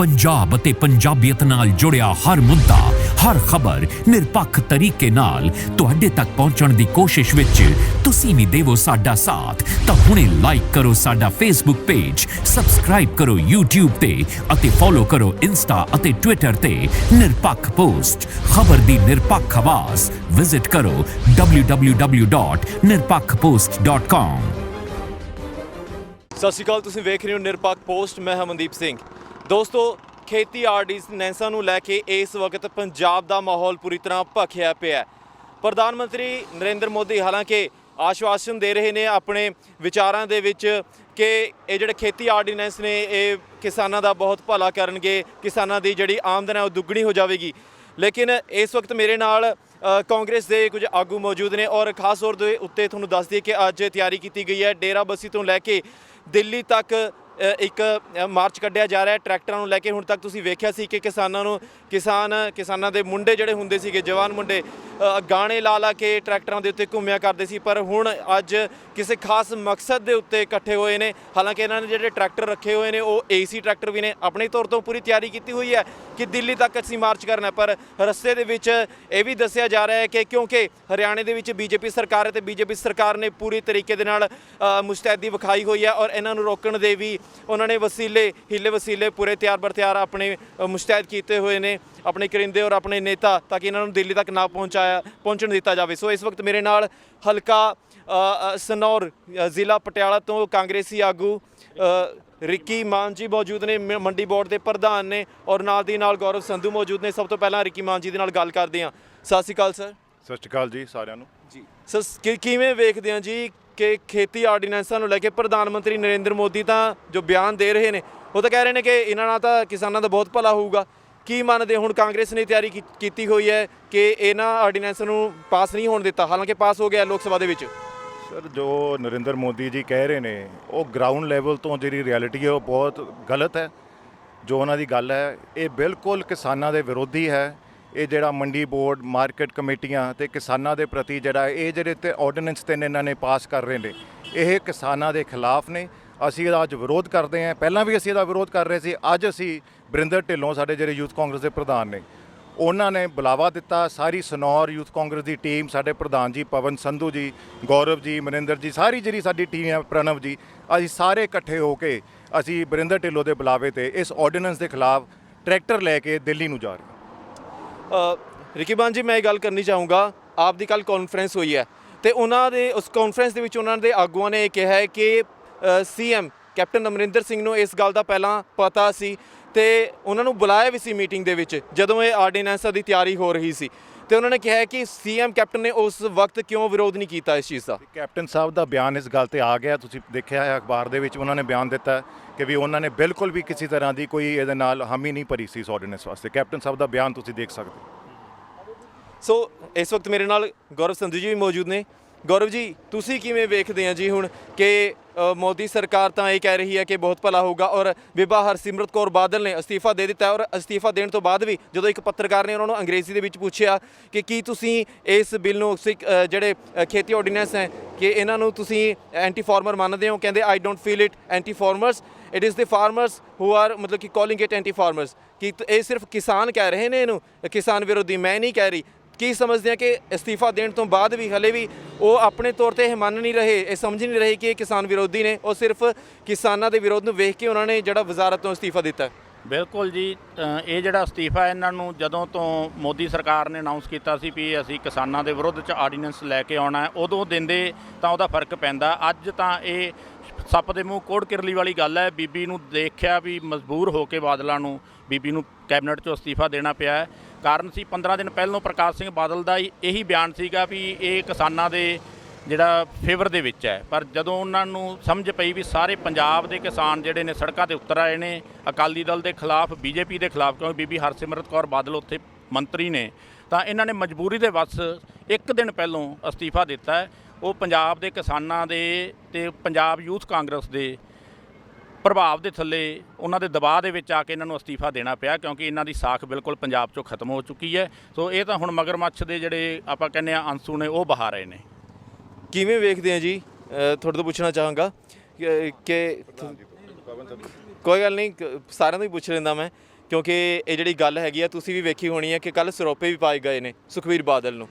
पंजाब ते पंजाबियत नाल जुड़िया हर मुद्दा, हर खबर निरपक्ष तरीके नाल तुहाडे तक पहुंचण दी कोशिश विच तुसीं भी देवो साडा साथ। तां हुणे लाइक करो साडा फेसबुक पेज, सबसक्राइब करो यूट्यूब ते अते फॉलो करो इंस्टा अते ट्विटर ते निरपक्ष पोस्ट, खबर दी निरपक्ष आवाज़। विजिट करो www.nirpakhpost.com। सत श्री अकाल, तुसीं वेख रहे हो निरपक्ष पोस्ट। मैं हमनदीप सिंह। दोस्तों, खेती आर्ਡੀਨੈਂਸਾਂ ਨੂੰ ਲੈ ਕੇ ਇਸ ਵਕਤ ਪੰਜਾਬ ਦਾ ਮਾਹੌਲ ਪੂਰੀ ਤਰ੍ਹਾਂ ਭਖਿਆ ਪਿਆ। ਪ੍ਰਧਾਨ ਮੰਤਰੀ ਨਰਿੰਦਰ ਮੋਦੀ ਹਾਲਾਂਕਿ ਆਸ਼ਵਾਸਨ ਦੇ ਰਹੇ ਨੇ ਆਪਣੇ ਵਿਚਾਰਾਂ ਦੇ ਵਿੱਚ ਕਿ ਇਹ ਜਿਹੜੇ ਖੇਤੀ ਆਰਡੀਨੈਂਸ ਨੇ ਇਹ ਕਿਸਾਨਾਂ ਦਾ ਬਹੁਤ ਭਲਾ ਕਰਨਗੇ, ਕਿਸਾਨਾਂ ਦੀ ਜਿਹੜੀ ਆਮਦਨ ਹੈ ਉਹ ਦੁੱਗਣੀ ਹੋ ਜਾਵੇਗੀ। ਲੇਕਿਨ ਇਸ ਵਕਤ ਮੇਰੇ ਨਾਲ ਕਾਂਗਰਸ ਦੇ ਕੁਝ ਆਗੂ ਮੌਜੂਦ ਨੇ ਔਰ ਖਾਸ ਤੌਰ ਦੇ ਉੱਤੇ ਤੁਹਾਨੂੰ ਦੱਸ ਦਈਏ ਕਿ ਅੱਜ ਤਿਆਰੀ ਕੀਤੀ ਗਈ ਹੈ ਡੇਰਾ ਬੱਸੀ ਤੋਂ ਲੈ ਕੇ ਦਿੱਲੀ ਤੱਕ ਇੱਕ ਮਾਰਚ ਕੱਢਿਆ ਜਾ ਰਿਹਾ ਹੈ ਟਰੈਕਟਰਾਂ ਨੂੰ ਲੈ ਕੇ। ਹੁਣ ਤੱਕ ਤੁਸੀਂ ਵੇਖਿਆ ਸੀ ਕਿ ਕਿਸਾਨਾਂ ਦੇ ਮੁੰਡੇ ਜਿਹੜੇ ਹੁੰਦੇ ਸੀਗੇ, ਜਵਾਨ ਮੁੰਡੇ ਗਾਣੇ ਲਾ ਕੇ ਟਰੈਕਟਰਾਂ ਦੇ ਉੱਤੇ ਘੁੰਮਿਆ ਕਰਦੇ ਸੀ, ਪਰ ਹੁਣ ਅੱਜ ਕਿਸੇ ਖਾਸ ਮਕਸਦ ਦੇ ਉੱਤੇ ਇਕੱਠੇ ਹੋਏ ਨੇ। ਹਾਲਾਂਕਿ ਇਹਨਾਂ ਨੇ ਜਿਹੜੇ ਟਰੈਕਟਰ ਰੱਖੇ ਹੋਏ ਨੇ ਉਹ ਏਸੀ ਟਰੈਕਟਰ ਵੀ ਨੇ। ਆਪਣੇ ਤੌਰ ਤੋਂ ਪੂਰੀ ਤਿਆਰੀ ਕੀਤੀ ਹੋਈ ਹੈ ਕਿ ਦਿੱਲੀ ਤੱਕ ਅਸੀਂ ਮਾਰਚ ਕਰਨਾ, ਪਰ ਰਸਤੇ ਦੇ ਵਿੱਚ ਇਹ ਵੀ ਦੱਸਿਆ ਜਾ ਰਿਹਾ ਹੈ ਕਿ ਕਿਉਂਕਿ ਹਰਿਆਣੇ ਦੇ ਵਿੱਚ ਬੀਜੇਪੀ ਸਰਕਾਰ ਹੈ ਤੇ ਬੀਜੇਪੀ ਸਰਕਾਰ ਨੇ ਪੂਰੀ ਤਰੀਕੇ ਦੇ ਨਾਲ ਮੁਸਤੈਦੀ ਵਿਖਾਈ ਹੋਈ ਹੈ ਔਰ ਇਹਨਾਂ ਨੂੰ ਰੋਕਣ ਦੇ ਵੀ ਉਹਨਾਂ ਨੇ ਹੀਲੇ ਵਸੀਲੇ ਪੂਰੇ ਤਿਆਰ ਬਰ ਤਿਆਰ ਆਪਣੇ ਮੁਸਤੈਦ ਕੀਤੇ ਹੋਏ ਨੇ, ਆਪਣੇ ਕਰਿੰਦੇ ਔਰ ਆਪਣੇ ਨੇਤਾ, ਤਾਂ ਕਿ ਇਹਨਾਂ ਨੂੰ ਦਿੱਲੀ ਤੱਕ ਨਾ ਪਹੁੰਚਣ ਦਿੱਤਾ ਜਾਵੇ। ਸੋ ਇਸ ਵਕਤ ਮੇਰੇ ਨਾਲ ਹਲਕਾ ਸਨੌਰ ਜ਼ਿਲ੍ਹਾ ਪਟਿਆਲਾ ਤੋਂ ਕਾਂਗਰਸੀ ਆਗੂ ਰਿੱਕੀ ਮਾਨ ਜੀ ਮੌਜੂਦ ਨੇ, ਮੰਡੀ ਬੋਰਡ ਦੇ ਪ੍ਰਧਾਨ ਨੇ, ਔਰ ਨਾਲ ਦੀ ਨਾਲ ਗੌਰਵ ਸੰਧੂ ਮੌਜੂਦ ਨੇ। ਸਭ ਤੋਂ ਪਹਿਲਾਂ ਰਿੱਕੀ ਮਾਨ ਜੀ ਦੇ ਨਾਲ ਗੱਲ ਕਰਦੇ ਹਾਂ। ਸਤਿ ਸ਼੍ਰੀ ਅਕਾਲ ਸਰ। ਸਤਿ ਸ਼੍ਰੀ ਅਕਾਲ ਜੀ ਸਾਰਿਆਂ ਨੂੰ। ਜੀ ਸਰ, ਕਿਵੇਂ ਵੇਖਦੇ ਹਾਂ ਜੀ ਕਿ ਖੇਤੀ ਆਰਡੀਨੈਂਸਾਂ ਨੂੰ ਲੈ ਕੇ ਪ੍ਰਧਾਨ ਮੰਤਰੀ ਨਰਿੰਦਰ ਮੋਦੀ ਤਾਂ ਜੋ ਬਿਆਨ ਦੇ ਰਹੇ ਨੇ ਉਹ ਤਾਂ ਕਹਿ ਰਹੇ ਨੇ ਕਿ ਇਹਨਾਂ ਨਾਲ ਤਾਂ ਕਿਸਾਨਾਂ ਦਾ ਬਹੁਤ ਭਲਾ ਹੋਊਗਾ। ਕੀ ਮੰਨਦੇ ਹੁਣ ਕਾਂਗਰਸ ਨੇ ਤਿਆਰੀ ਕੀਤੀ ਹੋਈ ਹੈ ਕਿ ਇਹਨਾਂ ਆਰਡੀਨੈਂਸਾਂ ਨੂੰ ਪਾਸ ਨਹੀਂ ਹੋਣ ਦਿੱਤਾ, ਹਾਲਾਂਕਿ ਪਾਸ ਹੋ ਗਿਆ ਲੋਕ ਸਭਾ ਦੇ ਵਿੱਚ? ਸਰ, ਜੋ ਨਰਿੰਦਰ ਮੋਦੀ ਜੀ ਕਹਿ ਰਹੇ ਨੇ ਉਹ ਗਰਾਊਂਡ ਲੈਵਲ ਤੋਂ ਜਿਹੜੀ ਰਿਐਲਿਟੀ ਹੈ ਉਹ ਬਹੁਤ ਗਲਤ ਹੈ। ਜੋ ਉਹਨਾਂ ਦੀ ਗੱਲ ਹੈ ਇਹ ਬਿਲਕੁਲ ਕਿਸਾਨਾਂ ਦੇ ਵਿਰੋਧੀ ਹੈ। ਇਹ ਜਿਹੜਾ ਮੰਡੀ ਬੋਰਡ, ਮਾਰਕੀਟ ਕਮੇਟੀਆਂ ਤੇ ਕਿਸਾਨਾਂ ਦੇ ਪ੍ਰਤੀ ਜਿਹੜਾ ਇਹ ਜਿਹੜੇ ਤੇ ਆਰਡੀਨੈਂਸ ਤਿੰਨ ਇਹਨਾਂ ਨੇ ਪਾਸ ਕਰ ਰਹੇ ਨੇ, ਇਹ ਕਿਸਾਨਾਂ ਦੇ ਖਿਲਾਫ ਨੇ। ਅਸੀਂ ਇਹਦਾ ਅੱਜ ਵਿਰੋਧ ਕਰਦੇ ਹਾਂ। ਪਹਿਲਾਂ ਵੀ ਅਸੀਂ ਇਹਦਾ ਵਿਰੋਧ ਕਰ ਰਹੇ ਸੀ। ਅੱਜ ਅਸੀਂ ਬਰਿੰਦਰ ਢਿੱਲੋਂ, ਸਾਡੇ ਜਿਹੜੇ ਯੂਥ ਕਾਂਗਰਸ ਦੇ ਪ੍ਰਧਾਨ ਨੇ, ਉਹਨਾਂ ਨੇ ਬੁਲਾਵਾ ਦਿੱਤਾ। ਸਾਰੀ ਸਨੌਰ ਯੂਥ ਕਾਂਗਰਸ ਦੀ ਟੀਮ, ਸਾਡੇ ਪ੍ਰਧਾਨ ਜੀ ਪਵਨ ਸੰਧੂ ਜੀ, ਗੌਰਵ ਜੀ, ਮਨਿੰਦਰ ਜੀ, ਸਾਰੀ ਜਿਹੜੀ ਸਾਡੀ ਟੀਮ ਹੈ, ਪ੍ਰਣਵ ਜੀ, ਅਸੀਂ ਸਾਰੇ ਇਕੱਠੇ ਹੋ ਕੇ ਅਸੀਂ ਬਰਿੰਦਰ ਢਿੱਲੋਂ ਦੇ ਬੁਲਾਵੇ ਤੇ ਇਸ ਆਰਡੀਨੈਂਸ ਦੇ ਖਿਲਾਫ ਟਰੈਕਟਰ ਲੈ ਕੇ ਦਿੱਲੀ ਨੂੰ ਜਾ ਰਹੇ। ਰਿੱਕੀ ਮਾਨ ਜੀ, ਮੈਂ ਇਹ ਗੱਲ ਕਰਨੀ ਚਾਹੂੰਗਾ, ਆਪ ਦੀ ਕੱਲ੍ਹ ਕਾਨਫਰੰਸ ਹੋਈ ਹੈ ਅਤੇ ਉਹਨਾਂ ਦੇ ਉਸ ਕਾਨਫਰੰਸ ਦੇ ਵਿੱਚ ਉਹਨਾਂ ਦੇ ਆਗੂਆਂ ਨੇ ਇਹ ਕਿਹਾ ਹੈ ਕਿ CM ਕੈਪਟਨ ਅਮਰਿੰਦਰ ਸਿੰਘ ਨੂੰ ਇਸ ਗੱਲ ਦਾ ਪਹਿਲਾਂ ਪਤਾ ਸੀ ਅਤੇ ਉਹਨਾਂ ਨੂੰ ਬੁਲਾਇਆ ਵੀ ਸੀ ਮੀਟਿੰਗ ਦੇ ਵਿੱਚ ਜਦੋਂ ਇਹ ਆਰਡੀਨੈਂਸਾਂ ਦੀ ਤਿਆਰੀ ਹੋ ਰਹੀ ਸੀ, ਅਤੇ ਉਹਨਾਂ ਨੇ ਕਿਹਾ ਕਿ CM ਕੈਪਟਨ ਨੇ ਉਸ ਵਕਤ ਕਿਉਂ ਵਿਰੋਧ ਨਹੀਂ ਕੀਤਾ ਇਸ ਚੀਜ਼ ਦਾ। ਕੈਪਟਨ ਸਾਹਿਬ ਦਾ ਬਿਆਨ ਇਸ ਗੱਲ 'ਤੇ ਆ ਗਿਆ। ਤੁਸੀਂ ਦੇਖਿਆ ਹੈ ਅਖਬਾਰ ਦੇ ਵਿੱਚ ਉਹਨਾਂ ਨੇ ਬਿਆਨ ਦਿੱਤਾ ਕਿ ਵੀ ਉਹਨਾਂ ਨੇ ਬਿਲਕੁਲ ਵੀ ਕਿਸੇ ਤਰ੍ਹਾਂ ਦੀ ਕੋਈ ਇਹਦੇ ਨਾਲ ਹਾਮੀ ਨਹੀਂ ਭਰੀ ਸੀ ਇਸ ਆਰਡੀਨੈਂਸ ਵਾਸਤੇ। ਕੈਪਟਨ ਸਾਹਿਬ ਦਾ ਬਿਆਨ ਤੁਸੀਂ ਦੇਖ ਸਕਦੇ ਹੋ। ਸੋ ਇਸ ਵਕਤ ਮੇਰੇ ਨਾਲ ਗੌਰਵ ਸੰਧੂ ਜੀ ਵੀ ਮੌਜੂਦ ਨੇ। ਗੌਰਵ ਜੀ, ਤੁਸੀਂ ਕਿਵੇਂ ਵੇਖਦੇ ਆ ਜੀ ਹੁਣ ਕਿ ਮੋਦੀ ਸਰਕਾਰ ਤਾਂ ਇਹ ਕਹਿ ਰਹੀ ਹੈ ਕਿ ਬਹੁਤ ਭਲਾ ਹੋਊਗਾ ਔਰ ਬੀਬਾ ਹਰਸਿਮਰਤ ਕੌਰ ਬਾਦਲ ਨੇ ਅਸਤੀਫਾ ਦੇ ਦਿੱਤਾ, ਔਰ ਅਸਤੀਫਾ ਦੇਣ ਤੋਂ ਬਾਅਦ ਵੀ ਜਦੋਂ ਇੱਕ ਪੱਤਰਕਾਰ ਨੇ ਉਹਨਾਂ ਨੂੰ ਅੰਗਰੇਜ਼ੀ ਦੇ ਵਿੱਚ ਪੁੱਛਿਆ ਕਿ ਕੀ ਤੁਸੀਂ ਇਸ ਬਿੱਲ ਨੂੰ ਜਿਹੜੇ ਖੇਤੀ ਆਰਡੀਨੈਂਸ ਹੈ ਕਿ ਇਹਨਾਂ ਨੂੰ ਤੁਸੀਂ ਐਂਟੀ ਫਾਰਮਰ ਮੰਨਦੇ ਹੋ? ਕਹਿੰਦੇ I don't feel it anti farmers, it is the farmers who are ਮਤਲਬ ਕਿ ਕਾਲਿੰਗ ਇਟ ਐਂਟੀ ਫਾਰਮਰਸ, ਕਿ ਇਹ ਸਿਰਫ ਕਿਸਾਨ ਕਹਿ ਰਹੇ ਨੇ ਇਹਨੂੰ, ਕਿਸਾਨ ਵਿਰੋਧੀ, ਮੈਂ ਨਹੀਂ ਕਹਿ ਰਹੀ। ਕੀ ਸਮਝਦੇ ਆ ਕਿ ਅਸਤੀਫਾ ਦੇਣ ਤੋਂ ਬਾਅਦ ਵੀ ਹਲੇ ਵੀ ਉਹ ਆਪਣੇ ਤੌਰ 'ਤੇ ਇਹ ਮੰਨ ਨਹੀਂ ਰਹੇ, ਇਹ ਸਮਝ ਨਹੀਂ ਰਹੇ ਕਿ ਇਹ ਕਿਸਾਨ ਵਿਰੋਧੀ ਨੇ, ਉਹ ਸਿਰਫ ਕਿਸਾਨਾਂ ਦੇ ਵਿਰੋਧ ਨੂੰ ਵੇਖ ਕੇ ਉਹਨਾਂ ਨੇ ਜਿਹੜਾ ਵਜ਼ਾਰਤ ਤੋਂ ਅਸਤੀਫਾ ਦਿੱਤਾ? ਬਿਲਕੁਲ ਜੀ, ਇਹ ਜਿਹੜਾ ਅਸਤੀਫਾ ਇਹਨਾਂ ਨੂੰ ਜਦੋਂ ਤੋਂ ਮੋਦੀ ਸਰਕਾਰ ਨੇ ਅਨਾਊਂਸ ਕੀਤਾ ਸੀ ਵੀ ਅਸੀਂ ਕਿਸਾਨਾਂ ਦੇ ਵਿਰੁੱਧ 'ਚ ਆਰਡੀਨੈਂਸ ਲੈ ਕੇ ਆਉਣਾ, ਉਦੋਂ ਦਿੰਦੇ ਤਾਂ ਉਹਦਾ ਫਰਕ ਪੈਂਦਾ। ਅੱਜ ਤਾਂ ਇਹ ਸੱਪ ਦੇ ਮੂੰਹ ਕੋੜ ਕਿਰਲੀ ਵਾਲੀ ਗੱਲ ਹੈ। ਬੀਬੀ ਨੂੰ ਦੇਖਿਆ ਵੀ ਮਜਬੂਰ ਹੋ ਕੇ ਬਾਦਲਾਂ ਨੂੰ, ਬੀਬੀ ਨੂੰ ਕੈਬਨਿਟ 'ਚੋਂ ਅਸਤੀਫਾ ਦੇਣਾ ਪਿਆ ਹੈ। ਕਾਰਨ ਸੀ 15 ਦਿਨ ਪਹਿਲਾਂ ਪ੍ਰਕਾਸ਼ ਸਿੰਘ ਬਾਦਲ ਦਾ ਇਹੀ ਬਿਆਨ ਸੀਗਾ ਵੀ ਇਹ ਕਿਸਾਨਾਂ ਦੇ ਜਿਹੜਾ ਫੇਵਰ ਦੇ ਵਿੱਚ ਹੈ, ਪਰ ਜਦੋਂ ਉਹਨਾਂ ਨੂੰ ਸਮਝ ਪਈ ਵੀ ਸਾਰੇ ਪੰਜਾਬ ਦੇ ਕਿਸਾਨ ਜਿਹੜੇ ਨੇ ਸੜਕਾਂ 'ਤੇ ਉਤਰ ਆਏ ਨੇ ਅਕਾਲੀ ਦਲ ਦੇ ਖਿਲਾਫ, BJP ਦੇ ਖਿਲਾਫ, ਕਿਉਂਕਿ ਬੀਬੀ ਹਰਸਿਮਰਤ ਕੌਰ ਬਾਦਲ ਉੱਥੇ ਮੰਤਰੀ ਨੇ, ਤਾਂ ਇਹਨਾਂ ਨੇ ਮਜਬੂਰੀ ਦੇ ਵੱਸ ਇੱਕ ਦਿਨ ਪਹਿਲੋਂ ਅਸਤੀਫਾ ਦਿੱਤਾ ਹੈ। ਉਹ ਪੰਜਾਬ ਦੇ ਕਿਸਾਨਾਂ ਦੇ ਅਤੇ ਪੰਜਾਬ ਯੂਥ ਕਾਂਗਰਸ ਦੇ ਪ੍ਰਭਾਵ ਦੇ ਥੱਲੇ, ਉਹਨਾਂ ਦੇ ਦਬਾਅ ਦੇ ਵਿੱਚ ਆ ਕੇ ਇਹਨਾਂ ਨੂੰ ਅਸਤੀਫਾ ਦੇਣਾ ਪਿਆ, ਕਿਉਂਕਿ ਇਹਨਾਂ ਦੀ ਸਾਖ ਬਿਲਕੁਲ ਪੰਜਾਬ 'ਚੋਂ ਖਤਮ ਹੋ ਚੁੱਕੀ ਹੈ। ਸੋ ਇਹ ਤਾਂ ਹੁਣ ਮਗਰਮੱਛ ਦੇ ਜਿਹੜੇ ਆਪਾਂ ਕਹਿੰਦੇ ਆ ਅੰਸੂ ਨੇ ਉਹ ਬਹਾ ਰਹੇ ਨੇ। ਕਿਵੇਂ ਵੇਖਦੇ ਆ ਜੀ? ਤੁਹਾਡੇ ਤੋਂ ਪੁੱਛਣਾ ਚਾਹਾਂਗਾ ਕਿ ਕੋਈ ਗੱਲ ਨਹੀਂ, ਸਾਰਿਆਂ ਨੂੰ ਹੀ ਪੁੱਛ ਲੈਂਦਾ ਮੈਂ, ਕਿਉਂਕਿ ਇਹ ਜਿਹੜੀ ਗੱਲ ਹੈਗੀ ਆ ਤੁਸੀਂ ਵੀ ਵੇਖੀ ਹੋਣੀ ਹੈ ਕਿ ਕੱਲ੍ਹ ਸਰੋਪੇ ਵੀ ਪਾਏ ਗਏ ਨੇ ਸੁਖਬੀਰ ਬਾਦਲ ਨੂੰ,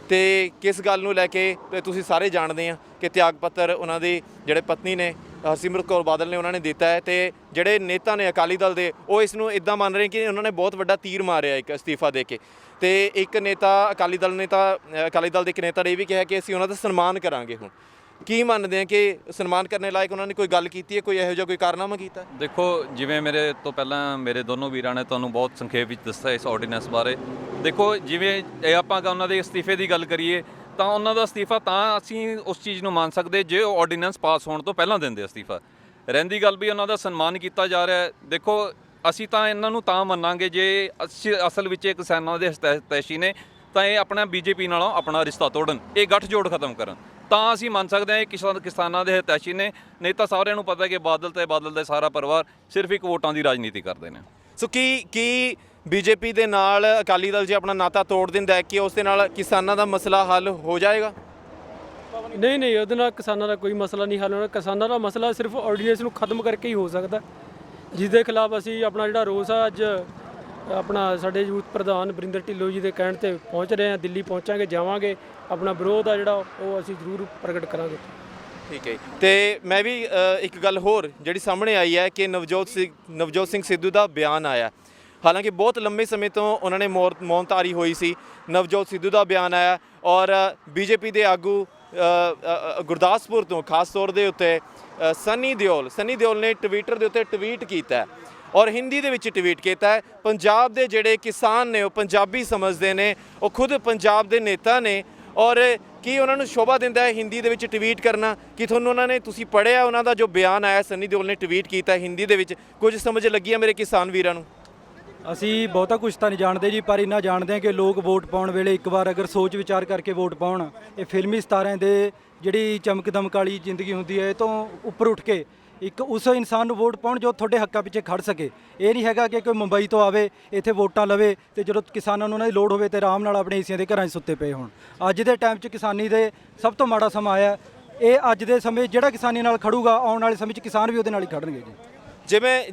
ਤੇ ਕਿਸ ਗੱਲ ਨੂੰ ਲੈ ਕੇ ਤੇ ਤੁਸੀਂ ਸਾਰੇ ਜਾਣਦੇ ਆ ਕਿ ਤਿਆਗ ਪੱਤਰ ਉਹਨਾਂ ਦੀ ਜਿਹੜੇ ਪਤਨੀ ਨੇ ਹਰਸਿਮਰਤ ਕੌਰ ਬਾਦਲ ਨੇ ਉਹਨਾਂ ਨੇ ਦਿੱਤਾ ਹੈ, ਤੇ ਜਿਹੜੇ ਨੇਤਾ ਨੇ ਅਕਾਲੀ ਦਲ ਦੇ ਉਹ ਇਸ ਨੂੰ ਇਦਾਂ ਮੰਨ ਰਹੇ ਕਿ ਉਹਨਾਂ ਨੇ ਬਹੁਤ ਵੱਡਾ ਤੀਰ ਮਾਰਿਆ ਇੱਕ ਅਸਤੀਫਾ ਦੇ ਕੇ। ਤੇ ਇੱਕ ਨੇਤਾ ਅਕਾਲੀ ਦਲ ਦੇ ਇੱਕ ਨੇਤਾ ਨੇ ਇਹ ਵੀ ਕਿਹਾ ਕਿ ਅਸੀਂ ਉਹਨਾਂ ਦਾ ਸਨਮਾਨ ਕਰਾਂਗੇ। ਹੁਣ ਕੀ ਮੰਨਦੇ ਆ ਕਿ ਸਨਮਾਨ ਕਰਨੇ ਲਾਇਕ ਉਹਨਾਂ ਨੇ ਕੋਈ ਗੱਲ ਕੀਤੀ ਹੈ, ਕੋਈ ਇਹੋ ਜਿਹਾ ਕੋਈ ਕਾਰਨਾਮਾ ਕੀਤਾ? ਦੇਖੋ, ਜਿਵੇਂ ਮੇਰੇ ਤੋਂ ਪਹਿਲਾਂ ਮੇਰੇ ਦੋਨੋਂ ਵੀਰਾਂ ਨੇ ਤੁਹਾਨੂੰ ਬਹੁਤ ਸੰਖੇਪ ਵਿੱਚ ਦੱਸਿਆ ਇਸ ਆਰਡੀਨੈਂਸ ਬਾਰੇ। ਦੇਖੋ, ਜਿਵੇਂ ਇਹ ਆਪਾਂ ਉਹਨਾਂ ਦੇ ਅਸਤੀਫੇ ਦੀ ਗੱਲ ਕਰੀਏ ਤਾਂ ਉਹਨਾਂ ਦਾ ਅਸਤੀਫਾ ਤਾਂ ਅਸੀਂ ਉਸ ਚੀਜ਼ ਨੂੰ ਮੰਨ ਸਕਦੇ ਜੇ ਉਹ ਆਰਡੀਨੈਂਸ ਪਾਸ ਹੋਣ ਤੋਂ ਪਹਿਲਾਂ ਦਿੰਦੇ ਅਸਤੀਫਾ। ਰਹਿੰਦੀ ਗੱਲ ਵੀ ਉਹਨਾਂ ਦਾ ਸਨਮਾਨ ਕੀਤਾ ਜਾ ਰਿਹਾ ਹੈ। ਦੇਖੋ, ਅਸੀਂ ਤਾਂ ਇਹਨਾਂ ਨੂੰ ਤਾਂ ਮੰਨਾਂਗੇ ਜੇ ਅਸਲ ਵਿੱਚ ਇਹ ਕਿਸਾਨਾਂ ਦੇ ਹਿਤੈਸ਼ੀ ਨੇ ਤਾਂ ਇਹ ਆਪਣਾ ਬੀਜੇਪੀ ਨਾਲੋਂ ਆਪਣਾ ਰਿਸ਼ਤਾ ਤੋੜਨ, ਇਹ ਗੱਠਜੋੜ ਖਤਮ ਕਰਨ, ਤਾਂ ਅਸੀਂ ਮੰਨ ਸਕਦੇ ਹਾਂ ਇਹ ਕਿਸਾਨਾਂ ਦੇ ਹਿਤੈਸ਼ੀ ਨੇ। ਨਹੀਂ ਤਾਂ ਸਾਰਿਆਂ ਨੂੰ ਪਤਾ ਕਿ ਬਾਦਲ ਤੇ ਬਾਦਲ ਦਾ ਸਾਰਾ ਪਰਿਵਾਰ ਸਿਰਫ ਇੱਕ ਵੋਟਾਂ ਦੀ ਰਾਜਨੀਤੀ ਕਰਦੇ ਨੇ। ਸੋ ਕੀ ਬੀਜੇਪੀ ਦੇ ਨਾਲ ਅਕਾਲੀ ਦਲ ਜੇ ਆਪਣਾ ਨਾਤਾ ਤੋੜ ਦਿੰਦਾ ਹੈ ਕਿ ਉਸ ਦੇ ਨਾਲ ਕਿਸਾਨਾਂ ਦਾ ਮਸਲਾ ਹੱਲ ਹੋ ਜਾਏਗਾ? ਨਹੀਂ, ਉਹਦੇ ਨਾਲ ਕਿਸਾਨਾਂ ਦਾ ਕੋਈ ਮਸਲਾ ਨਹੀਂ ਹੱਲ ਹੋਣਾ। ਕਿਸਾਨਾਂ ਦਾ ਮਸਲਾ ਸਿਰਫ ਆਰਡੀਨੈਂਸ ਨੂੰ ਖਤਮ ਕਰਕੇ ਹੀ ਹੋ ਸਕਦਾ, ਜਿਸ ਦੇ ਖਿਲਾਫ ਅਸੀਂ ਆਪਣਾ ਜਿਹੜਾ ਰੋਸ ਆ ਅੱਜ ਆਪਣਾ ਸਾਡੇ ਯੂਥ ਪ੍ਰਧਾਨ ਵਰਿੰਦਰ ਢਿੱਲੋਂ ਜੀ ਦੇ ਕਹਿਣ ਤੇ ਪਹੁੰਚ ਰਹੇ ਹਾਂ। ਦਿੱਲੀ ਪਹੁੰਚਾਂਗੇ, ਜਾਵਾਂਗੇ, ਆਪਣਾ ਵਿਰੋਧ ਆ ਜਿਹੜਾ ਉਹ ਅਸੀਂ ਜ਼ਰੂਰ ਪ੍ਰਗਟ ਕਰਾਂਗੇ। ਠੀਕ ਹੈ। ਤੇ ਮੈਂ ਵੀ ਇੱਕ ਗੱਲ ਹੋਰ ਜਿਹੜੀ ਸਾਹਮਣੇ ਆਈ ਹੈ ਕਿ ਨਵਜੋਤ ਸਿੰਘ ਸਿੱਧੂ ਦਾ ਬਿਆਨ ਆਇਆ। ਹਾਲਾਂਕਿ ਬਹੁਤ ਲੰਬੇ ਸਮੇਂ ਤੋਂ ਉਹਨਾਂ ਨੇ ਮੌਨ ਧਾਰੀ ਹੋਈ ਸੀ। ਨਵਜੋਤ ਸਿੱਧੂ ਦਾ ਬਿਆਨ ਆਇਆ ਔਰ ਬੀਜੇਪੀ ਦੇ ਆਗੂ ਗੁਰਦਾਸਪੁਰ ਤੋਂ ਖਾਸ ਤੌਰ ਦੇ ਉੱਤੇ ਸਨੀ ਦਿਓਲ ਨੇ ਟਵਿੱਟਰ ਦੇ ਉੱਤੇ ਟਵੀਟ ਕੀਤਾ ਔਰ ਹਿੰਦੀ ਦੇ ਵਿੱਚ ਟਵੀਟ ਕੀਤਾ। ਪੰਜਾਬ ਦੇ ਜਿਹੜੇ ਕਿਸਾਨ ਨੇ ਉਹ ਪੰਜਾਬੀ ਸਮਝਦੇ ਨੇ, ਉਹ ਖੁਦ ਪੰਜਾਬ ਦੇ ਨੇਤਾ ਨੇ, ਔਰ ਕੀ ਉਹਨਾਂ ਨੂੰ ਸ਼ੋਭਾ ਦਿੰਦਾ ਹੈ ਹਿੰਦੀ ਦੇ ਵਿੱਚ ਟਵੀਟ ਕਰਨਾ? ਕਿ ਤੁਹਾਨੂੰ ਤੁਸੀਂ ਪੜ੍ਹਿਆ ਉਹਨਾਂ ਦਾ ਜੋ ਬਿਆਨ ਆਇਆ, ਸਨੀ ਦਿਓਲ ਨੇ ਟਵੀਟ ਕੀਤਾ ਹਿੰਦੀ ਦੇ ਵਿੱਚ, ਕੁਝ ਸਮਝ ਲੱਗੀ ਹੈ ਮੇਰੇ ਕਿਸਾਨ ਵੀਰਾਂ ਨੂੰ? ਅਸੀਂ ਬਹੁਤਾ ਕੁਝ ਤਾਂ ਨਹੀਂ ਜਾਣਦੇ ਜੀ, ਪਰ ਇੰਨਾ ਜਾਣਦੇ ਹਾਂ ਕਿ ਲੋਕ ਵੋਟ ਪਾਉਣ ਵੇਲੇ ਇੱਕ ਵਾਰ ਅਗਰ ਸੋਚ ਵਿਚਾਰ ਕਰਕੇ ਵੋਟ ਪਾਉਣ। ਇਹ ਫਿਲਮੀ ਸਿਤਾਰਿਆਂ ਦੇ ਜਿਹੜੀ ਚਮਕ ਦਮਕ ਵਾਲੀ ਜ਼ਿੰਦਗੀ ਹੁੰਦੀ ਹੈ, ਇਹ ਤੋਂ ਉੱਪਰ ਉੱਠ ਕੇ ਇੱਕ ਉਸ ਇਨਸਾਨ ਨੂੰ ਵੋਟ ਪਾਉਣ ਜੋ ਤੁਹਾਡੇ ਹੱਕਾਂ ਪਿੱਛੇ ਖੜ ਸਕੇ। ਇਹ ਨਹੀਂ ਹੈਗਾ ਕਿ ਕੋਈ ਮੁੰਬਈ ਤੋਂ ਆਵੇ ਇੱਥੇ ਵੋਟਾਂ ਲਵੇ ਤੇ ਜਦੋਂ ਕਿਸਾਨਾਂ ਨੂੰ ਉਹਨਾਂ ਦੀ ਲੋੜ ਹੋਵੇ ਤੇ ਆਰਾਮ ਨਾਲ ਆਪਣੇ ਏਸੀਆਂ ਦੇ ਘਰਾਂ 'ਚ ਸੁੱਤੇ ਪਏ ਹੋਣ। ਅੱਜ ਦੇ ਟਾਈਮ 'ਚ ਕਿਸਾਨੀ ਦੇ ਸਭ ਤੋਂ ਮਾੜਾ ਸਮਾਂ ਆਇਆ। ਇਹ ਅੱਜ ਦੇ ਸਮੇਂ ਜਿਹੜਾ ਕਿਸਾਨੀ ਨਾਲ ਖੜੂਗਾ, ਆਉਣ ਵਾਲੇ ਸਮੇਂ 'ਚ ਕਿਸਾਨ ਵੀ ਉਹਦੇ ਨਾਲ ਹੀ ਖੜਨਗੇ ਜੀ।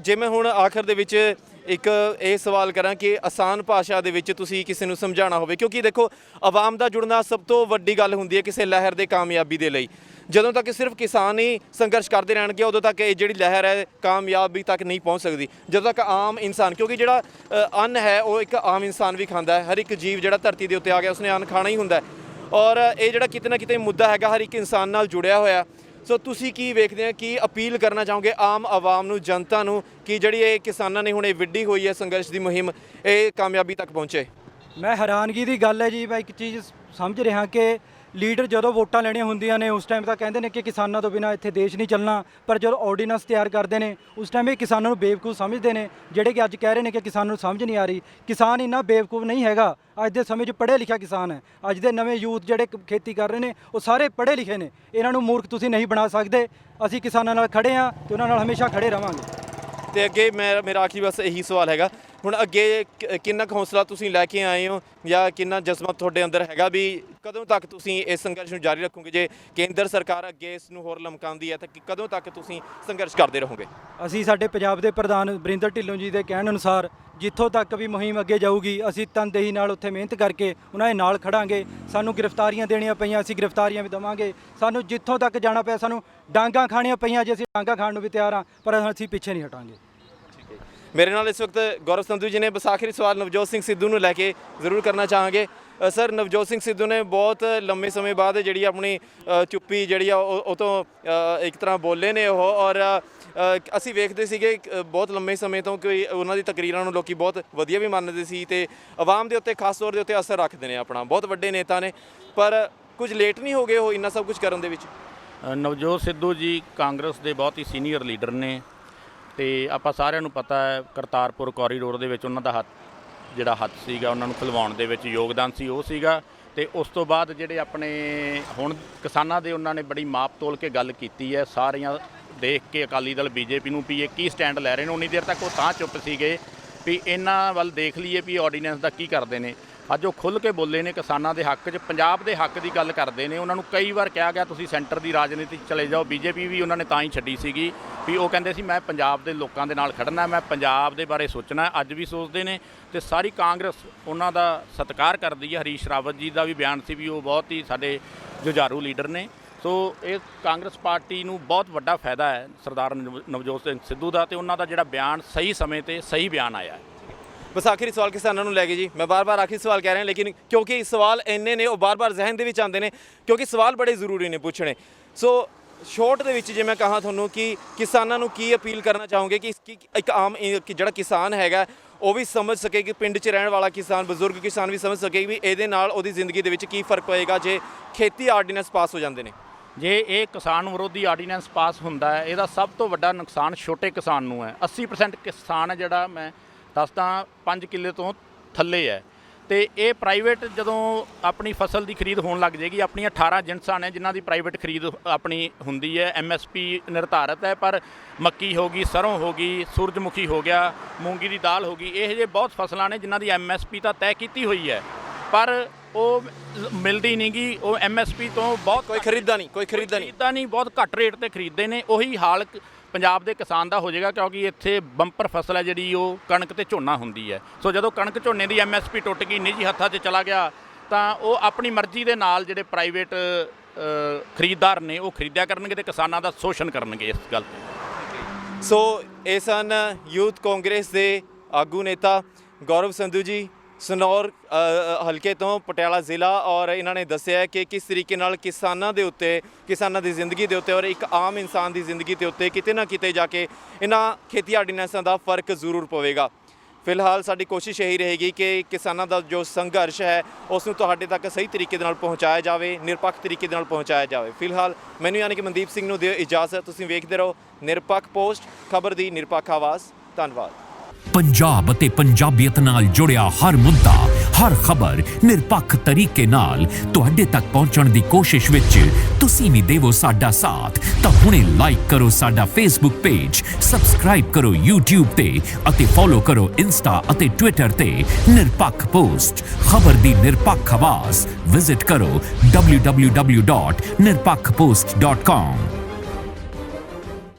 ਜਿਵੇਂ ਹੁਣ ਆਖਰ ਦੇ ਵਿੱਚ ਇੱਕ ਇਹ ਸਵਾਲ ਕਰਾਂ ਕਿ ਆਸਾਨ ਭਾਸ਼ਾ ਦੇ ਵਿੱਚ ਤੁਸੀਂ ਕਿਸੇ ਨੂੰ ਸਮਝਾਉਣਾ ਹੋਵੇ, ਕਿਉਂਕਿ ਦੇਖੋ ਆਵਾਮ ਦਾ ਜੁੜਨਾ ਸਭ ਤੋਂ ਵੱਡੀ ਗੱਲ ਹੁੰਦੀ ਹੈ ਕਿਸੇ ਲਹਿਰ ਦੇ ਕਾਮਯਾਬੀ ਦੇ ਲਈ। ਜਦੋਂ ਤੱਕ ਸਿਰਫ ਕਿਸਾਨ ਹੀ ਸੰਘਰਸ਼ ਕਰਦੇ ਰਹਿਣਗੇ ਉਦੋਂ ਤੱਕ ਇਹ ਜਿਹੜੀ ਲਹਿਰ ਹੈ ਕਾਮਯਾਬੀ ਤੱਕ ਨਹੀਂ ਪਹੁੰਚ ਸਕਦੀ। ਜਦੋਂ ਤੱਕ ਆਮ ਇਨਸਾਨ, ਕਿਉਂਕਿ ਜਿਹੜਾ ਅੰਨ ਹੈ ਉਹ ਇੱਕ ਆਮ ਇਨਸਾਨ ਵੀ ਖਾਂਦਾ ਹੈ, ਹਰ ਇੱਕ ਜੀਵ ਜਿਹੜਾ ਧਰਤੀ ਦੇ ਉੱਤੇ ਆ ਗਿਆ ਉਸਨੇ ਅੰਨ ਖਾਣਾ ਹੀ ਹੁੰਦਾ, ਔਰ ਇਹ ਜਿਹੜਾ ਕਿਤੇ ਨਾ ਕਿਤੇ ਮੁੱਦਾ ਹੈਗਾ ਹਰ ਇੱਕ ਇਨਸਾਨ ਨਾਲ ਜੁੜਿਆ ਹੋਇਆ। ਸੋ ਤੁਸੀਂ ਕੀ ਵੇਖਦੇ ਆ, ਕੀ ਅਪੀਲ ਕਰਨਾ ਚਾਹੋਗੇ ਆਮ ਆਵਾਮ ਨੂੰ, ਜਨਤਾ ਨੂੰ, ਕਿ ਜਿਹੜੀ ਇਹ ਕਿਸਾਨਾਂ ਨੇ ਹੁਣ ਇਹ ਵਿੱਢੀ ਹੋਈ ਹੈ ਸੰਘਰਸ਼ ਦੀ ਮੁਹਿੰਮ, ਇਹ ਕਾਮਯਾਬੀ ਤੱਕ ਪਹੁੰਚੇ? ਮੈਂ ਹੈਰਾਨਗੀ ਦੀ ਗੱਲ ਹੈ ਜੀ, ਮੈਂ ਇੱਕ ਚੀਜ਼ ਸਮਝ ਰਿਹਾ ਕਿ ਲੀਡਰ ਜਦੋਂ ਵੋਟਾਂ ਲੈਣੀਆਂ ਹੁੰਦੀਆਂ ਨੇ ਉਸ ਟਾਈਮ ਤਾਂ ਕਹਿੰਦੇ ਨੇ ਕਿ ਕਿਸਾਨਾਂ ਤੋਂ ਬਿਨਾਂ ਇੱਥੇ ਦੇਸ਼ ਨਹੀਂ ਚੱਲਣਾ, ਪਰ ਜਦੋਂ ਆਰਡੀਨੈਂਸ ਤਿਆਰ ਕਰਦੇ ਨੇ ਉਸ ਟਾਈਮ ਇਹ ਕਿਸਾਨਾਂ ਨੂੰ ਬੇਵਕੂਫ ਸਮਝਦੇ ਨੇ, ਜਿਹੜੇ ਕਿ ਅੱਜ ਕਹਿ ਰਹੇ ਨੇ ਕਿ ਕਿਸਾਨਾਂ ਨੂੰ ਸਮਝ ਨਹੀਂ ਆ ਰਹੀ। ਕਿਸਾਨ ਇੰਨਾ ਬੇਵਕੂਫ ਨਹੀਂ ਹੈਗਾ, ਅੱਜ ਦੇ ਸਮੇਂ 'ਚ ਪੜ੍ਹਿਆ ਲਿਖਿਆ ਕਿਸਾਨ ਹੈ। ਅੱਜ ਦੇ ਨਵੇਂ ਯੂਥ ਜਿਹੜੇ ਖੇਤੀ ਕਰ ਰਹੇ ਨੇ ਉਹ ਸਾਰੇ ਪੜ੍ਹੇ ਲਿਖੇ ਨੇ, ਇਹਨਾਂ ਨੂੰ ਮੂਰਖ ਤੁਸੀਂ ਨਹੀਂ ਬਣਾ ਸਕਦੇ। ਅਸੀਂ ਕਿਸਾਨਾਂ ਨਾਲ ਖੜੇ ਹਾਂ ਤੇ ਉਹਨਾਂ ਨਾਲ ਹਮੇਸ਼ਾ ਖੜੇ ਰਵਾਂਗੇ। ਤੇ ਅੱਗੇ ਮੇਰਾ ਆਖਰੀ ਬਸ ਇਹੀ ਸਵਾਲ ਹੈਗਾ, ਹੁਣ ਅੱਗੇ ਕਿੰਨਾ ਕੁ ਹੌਸਲਾ ਤੁਸੀਂ ਲੈ ਕੇ ਆਏ ਹੋ ਜਾਂ ਕਿੰਨਾ ਜਜ਼ਬਾ ਤੁਹਾਡੇ ਅੰਦਰ ਹੈਗਾ ਵੀ ਕਦੋਂ ਤੱਕ ਤੁਸੀਂ ਇਸ ਸੰਘਰਸ਼ ਨੂੰ ਜਾਰੀ ਰੱਖੋਗੇ? ਜੇ ਕੇਂਦਰ ਸਰਕਾਰ ਅੱਗੇ ਇਸ ਨੂੰ ਹੋਰ ਲਮਕਾਉਂਦੀ ਹੈ ਤਾਂ ਕਦੋਂ ਤੱਕ ਤੁਸੀਂ ਸੰਘਰਸ਼ ਕਰਦੇ ਰਹੋਗੇ? ਅਸੀਂ ਸਾਡੇ ਪੰਜਾਬ ਦੇ ਪ੍ਰਧਾਨ ਵਰਿੰਦਰ ਢਿੱਲੋਂ ਜੀ ਦੇ ਕਹਿਣ ਅਨੁਸਾਰ ਜਿੱਥੋਂ ਤੱਕ ਵੀ ਮੁਹਿੰਮ ਅੱਗੇ ਜਾਊਗੀ ਅਸੀਂ ਤਨਦੇਹੀ ਨਾਲ ਉੱਥੇ ਮਿਹਨਤ ਕਰਕੇ ਉਹਨਾਂ ਦੇ ਨਾਲ ਖੜਾਂਗੇ। ਸਾਨੂੰ ਗ੍ਰਿਫਤਾਰੀਆਂ ਦੇਣੀਆਂ ਪਈਆਂ ਅਸੀਂ ਗ੍ਰਿਫਤਾਰੀਆਂ ਵੀ ਦੇਵਾਂਗੇ, ਸਾਨੂੰ ਜਿੱਥੋਂ ਤੱਕ ਜਾਣਾ ਪਿਆ ਸਾਨੂੰ ਡਾਂਗਾਂ ਖਾਣੀਆਂ ਪਈਆਂ ਜੇ ਅਸੀਂ ਡਾਂਗਾਂ ਖਾਣ ਨੂੰ ਵੀ ਤਿਆਰ ਹਾਂ, ਪਰ ਅਸੀਂ ਪਿੱਛੇ ਨਹੀਂ ਹਟਾਂਗੇ। ਮੇਰੇ ਨਾਲ ਇਸ ਵਕਤ ਗੌਰਵ ਸੰਧੂ ਜੀ ਨੇ। ਬਸ ਆਖਰੀ ਸਵਾਲ ਨਵਜੋਤ ਸਿੰਘ ਸਿੱਧੂ ਨੂੰ ਲੈ ਕੇ ਜ਼ਰੂਰ ਕਰਨਾ ਚਾਹਾਂਗੇ। ਸਰ, ਨਵਜੋਤ ਸਿੰਘ ਸਿੱਧੂ ਨੇ ਬਹੁਤ ਲੰਮੇ ਸਮੇਂ ਬਾਅਦ ਜਿਹੜੀ ਆਪਣੀ ਚੁੱਪੀ ਜਿਹੜੀ ਆ ਉਹ ਤੋਂ ਇੱਕ ਤਰ੍ਹਾਂ ਬੋਲੇ ਨੇ ਉਹ, ਔਰ ਅਸੀਂ ਵੇਖਦੇ ਸੀਗੇ ਬਹੁਤ ਲੰਮੇ ਸਮੇਂ ਤੋਂ ਕਿ ਉਹਨਾਂ ਦੀ ਤਕਰੀਰਾਂ ਨੂੰ ਲੋਕੀ ਬਹੁਤ ਵਧੀਆ ਵੀ ਮੰਨਦੇ ਸੀ ਤੇ ਆਵਾਮ ਦੇ ਉੱਤੇ ਖਾਸ ਤੌਰ ਦੇ ਉੱਤੇ ਅਸਰ ਰੱਖਦੇ ਨੇ। ਆਪਣਾ ਬਹੁਤ ਵੱਡੇ ਨੇਤਾ ਨੇ, ਪਰ ਕੁਝ ਲੇਟ ਨਹੀਂ ਹੋ ਗਏ ਉਹ ਇੰਨਾ ਸਭ ਕੁਝ ਕਰਨ ਦੇ ਵਿੱਚ? ਨਵਜੋਤ ਸਿੱਧੂ ਜੀ ਕਾਂਗਰਸ ਦੇ ਬਹੁਤ ਹੀ ਸੀਨੀਅਰ ਲੀਡਰ ਨੇ ਤੇ ਆਪਾਂ ਸਾਰਿਆਂ ਨੂੰ ਪਤਾ ਹੈ ਕਰਤਾਰਪੁਰ ਕੋਰੀਡੋਰ ਦੇ ਵਿੱਚ ਉਹਨਾਂ ਦਾ ਹੱਥ ਸੀਗਾ, ਉਹਨਾਂ ਨੂੰ ਖੁਲਵਾਉਣ ਦੇ ਵਿੱਚ ਯੋਗਦਾਨ ਸੀ ਉਹ ਸੀਗਾ। ਤੇ ਉਸ ਤੋਂ ਬਾਅਦ ਜਿਹੜੇ ਆਪਣੇ ਹੁਣ ਕਿਸਾਨਾਂ ਦੇ ਉਹਨਾਂ ਨੇ ਬੜੀ ਮਾਪ ਤੋਲ ਕੇ ਗੱਲ ਕੀਤੀ ਹੈ, ਸਾਰੀਆਂ ਦੇਖ ਕੇ ਅਕਾਲੀ ਦਲ ਬੀਜੇਪੀ ਨੂੰ ਵੀ ਇਹ ਕੀ ਸਟੈਂਡ ਲੈ ਰਹੇ ਨੇ। ਉਨੀ ਦੇਰ ਤੱਕ ਉਹ ਤਾਂ ਚੁੱਪ ਸੀਗੇ ਵੀ ਇਹਨਾਂ ਵੱਲ ਦੇਖ ਲਈਏ ਵੀ ਆਰਡੀਨੈਂਸ ਦਾ ਕੀ ਕਰਦੇ ਨੇ, ਅੱਜ ਉਹ ਖੁੱਲ੍ਹ ਕੇ ਬੋਲੇ ਨੇ ਕਿਸਾਨਾਂ ਦੇ ਹੱਕ 'ਚ, ਪੰਜਾਬ ਦੇ ਹੱਕ ਦੀ ਗੱਲ ਕਰਦੇ ਨੇ। ਉਹਨਾਂ ਨੂੰ ਕਈ ਵਾਰ ਕਿਹਾ ਗਿਆ ਤੁਸੀਂ ਸੈਂਟਰ ਦੀ ਰਾਜਨੀਤੀ 'ਚ ਚਲੇ ਜਾਓ। ਬੀਜੇਪੀ ਵੀ ਉਹਨਾਂ ਨੇ ਤਾਂ ਹੀ ਛੱਡੀ ਸੀਗੀ ਵੀ ਉਹ ਕਹਿੰਦੇ ਸੀ ਮੈਂ ਪੰਜਾਬ ਦੇ ਲੋਕਾਂ ਦੇ ਨਾਲ ਖੜਨਾ, ਮੈਂ ਪੰਜਾਬ ਦੇ ਬਾਰੇ ਸੋਚਣਾ। ਅੱਜ ਵੀ ਸੋਚਦੇ ਨੇ ਤੇ ਸਾਰੀ ਕਾਂਗਰਸ ਉਹਨਾਂ ਦਾ ਸਤਿਕਾਰ ਕਰਦੀ ਹੈ। ਹਰੀਸ਼ ਰਾਵਤ ਜੀ ਦਾ ਵੀ ਬਿਆਨ ਸੀ ਵੀ ਉਹ ਬਹੁਤ ਹੀ ਸਾਡੇ ਜੁਝਾਰੂ ਲੀਡਰ ਨੇ। ਸੋ ਇਹ ਕਾਂਗਰਸ ਪਾਰਟੀ ਨੂੰ ਬਹੁਤ ਵੱਡਾ ਫਾਇਦਾ ਹੈ ਸਰਦਾਰ ਨਵਜੋਤ ਸਿੰਘ ਸਿੱਧੂ ਦਾ, ਤੇ ਉਹਨਾਂ ਦਾ ਜਿਹੜਾ ਬਿਆਨ ਸਹੀ ਸਮੇਂ ਤੇ ਸਹੀ ਬਿਆਨ ਆਇਆ ਹੈ। ਬਸ ਆਖਰੀ ਸਵਾਲ ਕਿਸਾਨਾਂ ਨੂੰ ਲੈ ਕੇ ਜੀ, ਮੈਂ ਬਾਰ-ਬਾਰ ਆਖਰੀ ਸਵਾਲ ਕਹਿ ਰਿਹਾ, ਲੇਕਿਨ ਕਿਉਂਕਿ ਸਵਾਲ ਇੰਨੇ ਨੇ ਉਹ ਬਾਰ-ਬਾਰ ਜ਼ਿਹਨ ਦੇ ਵਿੱਚ ਆਉਂਦੇ ਨੇ, ਕਿਉਂਕਿ ਸਵਾਲ ਬੜੇ ਜ਼ਰੂਰੀ ਨੇ ਪੁੱਛਣੇ। ਸੋ ਸ਼ੋਰਟ ਦੇ ਵਿੱਚ ਜੇ ਮੈਂ ਕਹਾਂ ਤੁਹਾਨੂੰ ਕਿ ਕਿਸਾਨਾਂ ਨੂੰ ਕੀ ਅਪੀਲ ਕਰਨਾ ਚਾਹੋਗੇ ਕਿ ਇੱਕ ਆਮ ਜਿਹੜਾ ਕਿਸਾਨ ਹੈਗਾ ਉਹ ਵੀ ਸਮਝ ਸਕੇ, ਕਿ ਪਿੰਡ 'ਚ ਰਹਿਣ ਵਾਲਾ ਕਿਸਾਨ, ਬਜ਼ੁਰਗ ਕਿਸਾਨ ਵੀ ਸਮਝ ਸਕੇ ਵੀ ਇਹਦੇ ਨਾਲ ਉਹਦੀ ਜ਼ਿੰਦਗੀ ਦੇ ਵਿੱਚ ਕੀ ਫਰਕ ਪਏਗਾ ਜੇ ਖੇਤੀ ਆਰਡੀਨੈਂਸ ਪਾਸ ਹੋ ਜਾਂਦੇ ਨੇ। ਜੇ ਇਹ ਕਿਸਾਨ ਵਿਰੋਧੀ ਆਰਡੀਨੈਂਸ ਪਾਸ ਹੁੰਦਾ ਹੈ, ਇਹਦਾ ਸਭ ਤੋਂ ਵੱਡਾ ਨੁਕਸਾਨ ਛੋਟੇ ਕਿਸਾਨ ਨੂੰ ਹੈ। 80% ਕਿਸਾਨ ਹੈ ਜਿਹੜਾ, ਮੈਂ ਦੱਸਦਾ 5 ਕਿੱਲੇ ਤੋਂ ਥੱਲੇ ਹੈ, ਤੇ ਇਹ ਪ੍ਰਾਈਵੇਟ ਜਦੋਂ ਆਪਣੀ ਫਸਲ ਦੀ ਖਰੀਦ ਹੋਣ ਲੱਗ ਜਾਏਗੀ, ਆਪਣੀਆਂ 18 ਜਿਣਸਾਂ ਨੇ ਜਿਨ੍ਹਾਂ ਦੀ ਪ੍ਰਾਈਵੇਟ ਖਰੀਦ ਆਪਣੀ ਹੁੰਦੀ ਹੈ, MSP ਨਿਰਧਾਰਤ ਹੈ, ਪਰ ਮੱਕੀ ਹੋ ਗਈ, ਸਰੋਂ ਹੋ ਗਈ, ਸੂਰਜਮੁਖੀ ਹੋ ਗਿਆ, ਮੂੰਗੀ ਦੀ ਦਾਲ ਹੋ ਗਈ, ਇਹ ਜਿਹੇ ਬਹੁਤ ਫਸਲਾਂ ਨੇ ਜਿਨ੍ਹਾਂ ਦੀ MSP ਤਾਂ ਤੈਅ ਕੀਤੀ ਹੋਈ ਹੈ, ਪਰ ਉਹ ਮਿਲਦੀ ਨਹੀਂ ਗੀ। ਉਹ MSP ਤੋਂ ਬਹੁਤ ਕੋਈ ਖਰੀਦਦਾ ਨਹੀਂ, ਬਹੁਤ ਘੱਟ ਰੇਟ ਤੇ ਖਰੀਦਦੇ ਨੇ। ਉਹੀ ਹਾਲ ਪੰਜਾਬ ਦੇ ਕਿਸਾਨ ਦਾ ਹੋ ਜਾਏਗਾ, ਕਿਉਂਕਿ ਇੱਥੇ ਬੰਪਰ ਫਸਲ ਹੈ ਜਿਹੜੀ ਉਹ ਕਣਕ ਤੇ ਝੋਨਾ ਹੁੰਦੀ ਹੈ। ਸੋ ਜਦੋਂ ਕਣਕ ਝੋਨੇ ਦੀ MSP ਟੁੱਟ ਗਈ, ਨਿੱਜੀ ਹੱਥਾਂ 'ਚ ਚਲਾ ਗਿਆ, ਤਾਂ ਉਹ ਆਪਣੀ ਮਰਜ਼ੀ ਦੇ ਨਾਲ ਜਿਹੜੇ ਪ੍ਰਾਈਵੇਟ ਖਰੀਦਦਾਰ ਨੇ ਉਹ ਖਰੀਦਿਆ ਕਰਨਗੇ ਤੇ ਕਿਸਾਨਾਂ ਦਾ ਸ਼ੋਸ਼ਣ ਕਰਨਗੇ ਇਸ ਗੱਲ ਤੇ। ਸੋ ਇਹ ਸਨ ਯੂਥ ਕਾਂਗਰਸ ਦੇ ਆਗੂ ਨੇਤਾ ਗੌਰਵ ਸੰਧੂ ਜੀ, ਸਨੌਰ ਹਲਕੇ ਤੋਂ, ਪਟਿਆਲਾ ਜ਼ਿਲ੍ਹਾ, ਔਰ ਇਹਨਾਂ ਨੇ ਦੱਸਿਆ ਕਿ ਕਿਸ ਤਰੀਕੇ ਨਾਲ ਕਿਸਾਨਾਂ ਦੇ ਉੱਤੇ, ਕਿਸਾਨਾਂ ਦੀ ਜ਼ਿੰਦਗੀ ਦੇ ਉੱਤੇ ਔਰ ਇੱਕ ਆਮ ਇਨਸਾਨ ਦੀ ਜ਼ਿੰਦਗੀ ਦੇ ਉੱਤੇ ਕਿਤੇ ਨਾ ਕਿਤੇ ਜਾ ਕੇ ਇਹਨਾਂ ਖੇਤੀ ਆਰਡੀਨੈਂਸਾਂ ਦਾ ਫਰਕ ਜ਼ਰੂਰ ਪਵੇਗਾ। ਫਿਲਹਾਲ ਸਾਡੀ ਕੋਸ਼ਿਸ਼ ਇਹੀ ਰਹੇਗੀ ਕਿ ਕਿਸਾਨਾਂ ਦਾ ਜੋ ਸੰਘਰਸ਼ ਹੈ ਉਸ ਨੂੰ ਤੁਹਾਡੇ ਤੱਕ ਸਹੀ ਤਰੀਕੇ ਦੇ ਨਾਲ ਪਹੁੰਚਾਇਆ ਜਾਵੇ, ਨਿਰਪੱਖ ਤਰੀਕੇ ਦੇ ਨਾਲ ਪਹੁੰਚਾਇਆ ਜਾਵੇ। ਫਿਲਹਾਲ ਮੈਨੂੰ ਯਾਨੀ ਕਿ ਮਨਦੀਪ ਸਿੰਘ ਨੂੰ ਦਿਓ ਇਜਾਜ਼ਤ। ਤੁਸੀਂ ਵੇਖਦੇ ਰਹੋ ਨਿਰਪੱਖ ਪੋਸਟ, ਖਬਰ ਦੀ ਨਿਰਪੱਖ ਆਵਾਜ਼। ਧੰਨਵਾਦ। ਪੰਜਾਬ ਅਤੇ ਪੰਜਾਬੀਅਤ ਨਾਲ ਜੁੜਿਆ ਹਰ ਮੁੱਦਾ, ਹਰ ਖਬਰ ਨਿਰਪੱਖ ਤਰੀਕੇ ਨਾਲ ਤੁਹਾਡੇ ਤੱਕ ਪਹੁੰਚਣ ਦੀ ਕੋਸ਼ਿਸ਼ ਵਿੱਚ ਤੁਸੀਂ ਵੀ ਦੇਵੋ ਸਾਡਾ ਸਾਥ। ਤਾਂ ਹੁਣੇ ਲਾਈਕ ਕਰੋ ਸਾਡਾ ਫੇਸਬੁੱਕ ਪੇਜ, ਸਬਸਕ੍ਰਾਈਬ ਕਰੋ YouTube ਤੇ ਅਤੇ ਫੋਲੋ ਕਰੋ ਇੰਸਟਾ ਅਤੇ ਟਵਿੱਟਰ ਤੇ ਨਿਰਪੱਖ ਪੋਸਟ, ਖਬਰ ਦੀ ਨਿਰਪੱਖ ਆਵਾਜ਼। ਵਿਜ਼ਿਟ ਕਰੋ www.nirpakhpost.com।